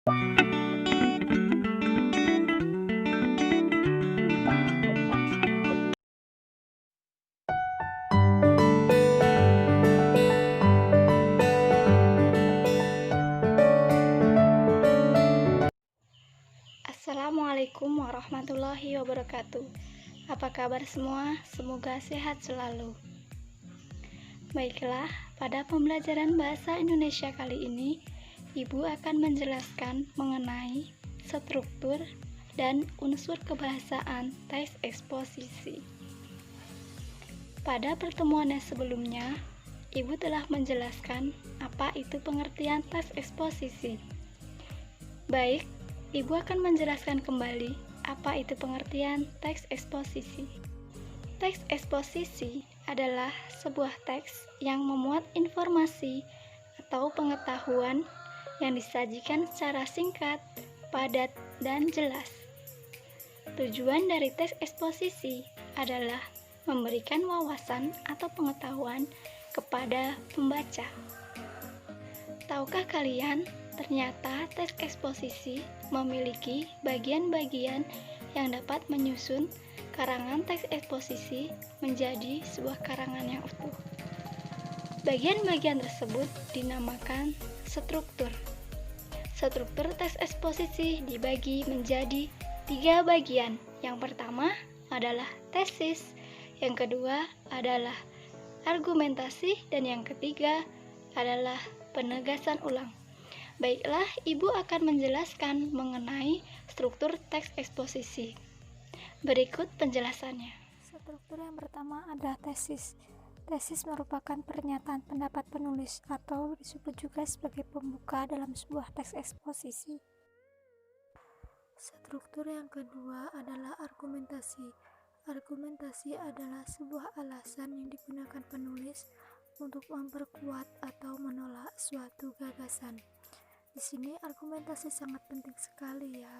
Assalamualaikum warahmatullahi wabarakatuh. Apa kabar semua? Semoga sehat selalu. Baiklah, pada pembelajaran bahasa Indonesia kali ini, Ibu akan menjelaskan mengenai struktur dan unsur kebahasaan teks eksposisi. Pada pertemuan sebelumnya, Ibu telah menjelaskan apa itu pengertian teks eksposisi. Baik, Ibu akan menjelaskan kembali apa itu pengertian teks eksposisi. Teks eksposisi adalah sebuah teks yang memuat informasi atau pengetahuan yang disajikan secara singkat, padat, dan jelas. Tujuan dari teks eksposisi adalah memberikan wawasan atau pengetahuan kepada pembaca. Tahukah kalian, ternyata teks eksposisi memiliki bagian-bagian yang dapat menyusun karangan teks eksposisi menjadi sebuah karangan yang utuh. Bagian-bagian tersebut dinamakan struktur. Struktur teks eksposisi dibagi menjadi 3 bagian. Yang pertama adalah tesis, yang kedua adalah argumentasi, dan yang ketiga adalah penegasan ulang. Baiklah, Ibu akan menjelaskan mengenai struktur teks eksposisi. Berikut penjelasannya. Struktur yang pertama adalah tesis. Tesis merupakan pernyataan pendapat penulis atau disebut juga sebagai pembuka dalam sebuah teks eksposisi. Struktur yang kedua adalah argumentasi. Argumentasi adalah sebuah alasan yang digunakan penulis untuk memperkuat atau menolak suatu gagasan. Di sini argumentasi sangat penting sekali ya.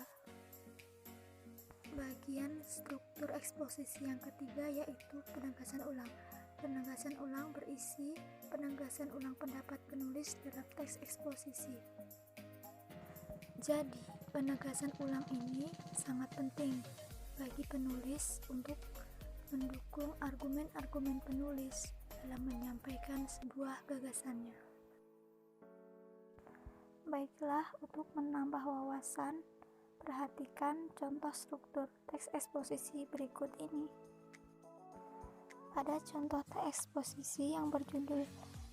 Bagian struktur eksposisi yang ketiga yaitu penegasan ulang. Penegasan ulang berisi penegasan ulang pendapat penulis dalam teks eksposisi. Jadi, penegasan ulang ini sangat penting bagi penulis untuk mendukung argumen-argumen penulis dalam menyampaikan sebuah gagasannya. Baiklah, untuk menambah wawasan, perhatikan contoh struktur teks eksposisi berikut ini. Pada contoh teks eksposisi yang berjudul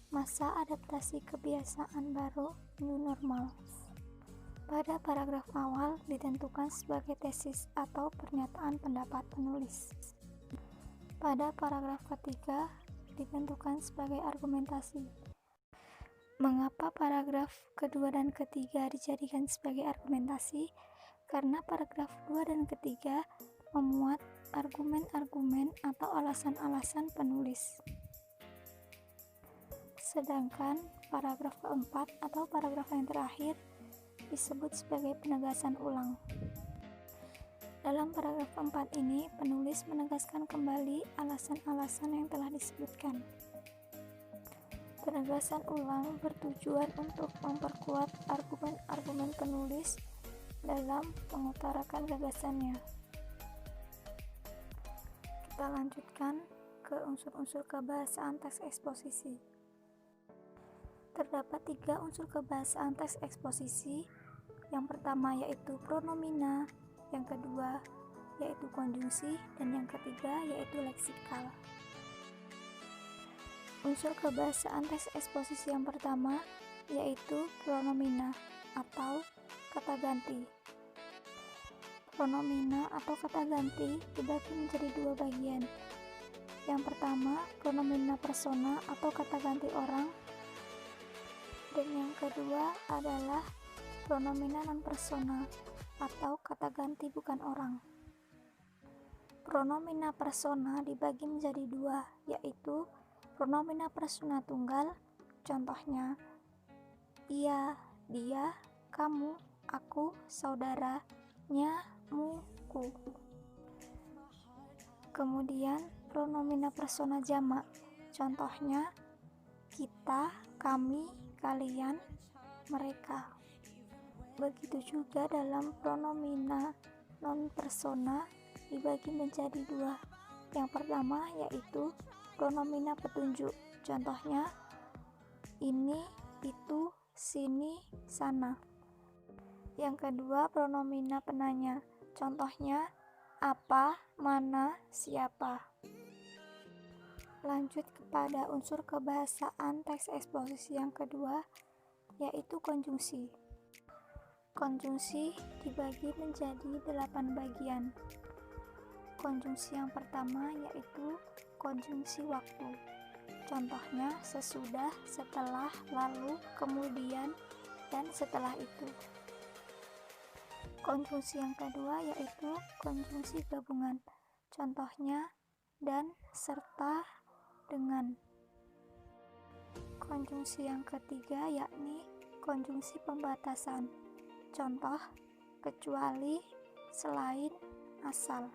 Masa Adaptasi Kebiasaan Baru New Normal, pada paragraf awal ditentukan sebagai tesis atau pernyataan pendapat penulis. Pada paragraf ketiga ditentukan sebagai argumentasi. Mengapa paragraf kedua dan ketiga dijadikan sebagai argumentasi? Karena paragraf 2 dan ketiga memuat argumen-argumen atau alasan-alasan penulis. Sedangkan paragraf keempat atau paragraf yang terakhir disebut sebagai penegasan ulang. Dalam paragraf keempat ini, penulis menegaskan kembali alasan-alasan yang telah disebutkan. Penegasan ulang bertujuan untuk memperkuat argumen-argumen penulis dalam mengutarakan gagasannya. Kita lanjutkan ke unsur-unsur kebahasaan teks eksposisi. Terdapat 3 unsur kebahasaan teks eksposisi. Yang pertama yaitu pronomina, yang kedua yaitu konjungsi, dan yang ketiga yaitu leksikal. Unsur kebahasaan teks eksposisi yang pertama yaitu pronomina atau kata ganti. Pronomina atau kata ganti dibagi menjadi 2 bagian. Yang pertama, pronomina persona atau kata ganti orang, dan yang kedua adalah pronomina non persona atau kata ganti bukan orang. Pronomina persona dibagi menjadi 2, yaitu pronomina persona tunggal, contohnya ia, dia, kamu, aku, saudara, nya, mu, ku. Kemudian pronomina persona jamak, contohnya kita, kami, kalian, mereka. Begitu juga dalam pronomina non-persona dibagi menjadi dua. Yang pertama yaitu pronomina petunjuk. Contohnya ini, itu, sini, sana. Yang kedua pronomina penanya. Contohnya apa, mana, siapa. Lanjut kepada unsur kebahasaan teks eksposisi yang kedua, yaitu konjungsi. Konjungsi dibagi menjadi 8 bagian. Konjungsi yang pertama yaitu konjungsi waktu. Contohnya sesudah, setelah, lalu, kemudian, dan setelah itu. Konjungsi yang kedua yaitu konjungsi gabungan. Contohnya dan, serta, dengan. Konjungsi yang ketiga yakni konjungsi pembatasan. Contoh, kecuali, selain, asal.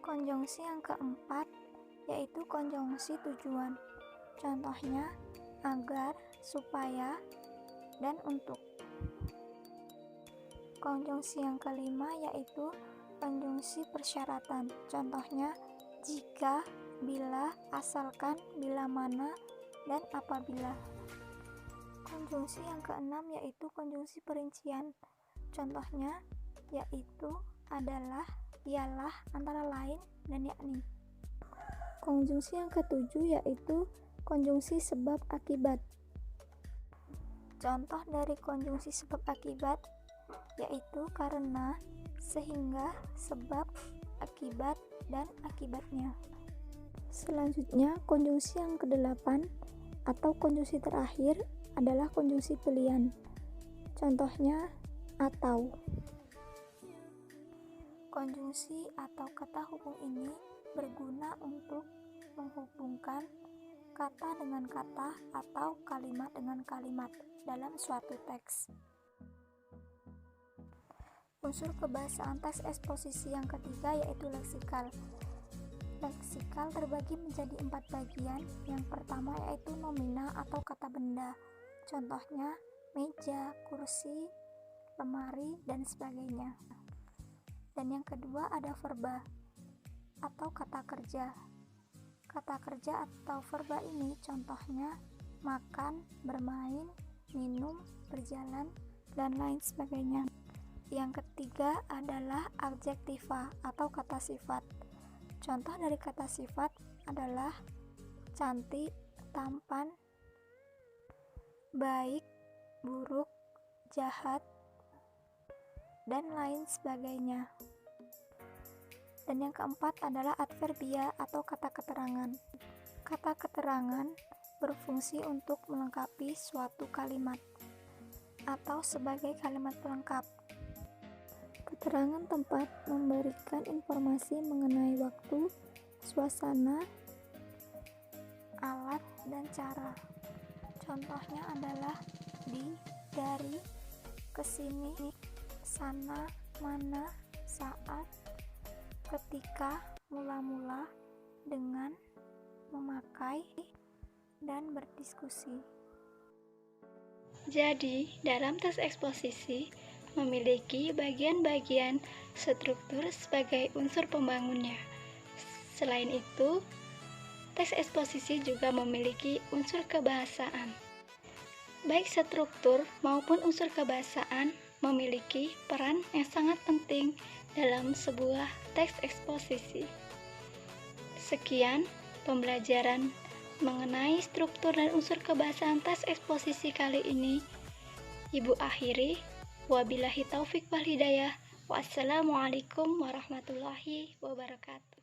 Konjungsi yang keempat yaitu konjungsi tujuan. Contohnya agar, supaya, dan untuk. Konjungsi yang kelima yaitu konjungsi persyaratan. Contohnya jika, bila, asalkan, bila mana, dan apabila. Konjungsi yang keenam yaitu konjungsi perincian. Contohnya yaitu, adalah, ialah, antara lain, dan yakni. Konjungsi yang ketujuh yaitu konjungsi sebab akibat. Contoh dari konjungsi sebab akibat yaitu karena, sehingga, sebab, akibat, dan akibatnya. Selanjutnya, konjungsi yang kedelapan atau konjungsi terakhir adalah konjungsi pilihan. Contohnya atau. Konjungsi atau kata hubung ini berguna untuk menghubungkan kata dengan kata atau kalimat dengan kalimat dalam suatu teks. Unsur kebahasaan teks eksposisi yang ketiga yaitu leksikal. Leksikal terbagi menjadi 4 bagian. Yang pertama yaitu nomina atau kata benda. Contohnya meja, kursi, lemari, dan sebagainya. Dan yang kedua ada verba atau kata kerja. Kata kerja atau verba ini contohnya makan, bermain, minum, berjalan, dan lain sebagainya. Yang ketiga adalah adjektiva atau kata sifat. Contoh dari kata sifat adalah cantik, tampan, baik, buruk, jahat, dan lain sebagainya. Dan yang keempat adalah adverbia atau kata keterangan. Kata keterangan berfungsi untuk melengkapi suatu kalimat atau sebagai kalimat pelengkap. Keterangan tempat memberikan informasi mengenai waktu, suasana, alat, dan cara. Contohnya adalah di, dari, kesini, sana, mana, saat, ketika, mula-mula, dengan, memakai, dan berdiskusi. Jadi, dalam teks eksposisi memiliki bagian-bagian struktur sebagai unsur pembangunnya. Selain itu, teks eksposisi juga memiliki unsur kebahasaan. Baik struktur maupun unsur kebahasaan memiliki peran yang sangat penting dalam sebuah teks eksposisi. Sekian pembelajaran mengenai struktur dan unsur kebahasaan teks eksposisi kali ini. Ibu akhiri, wabillahi taufik wal hidayah. Wassalamualaikum warahmatullahi wabarakatuh.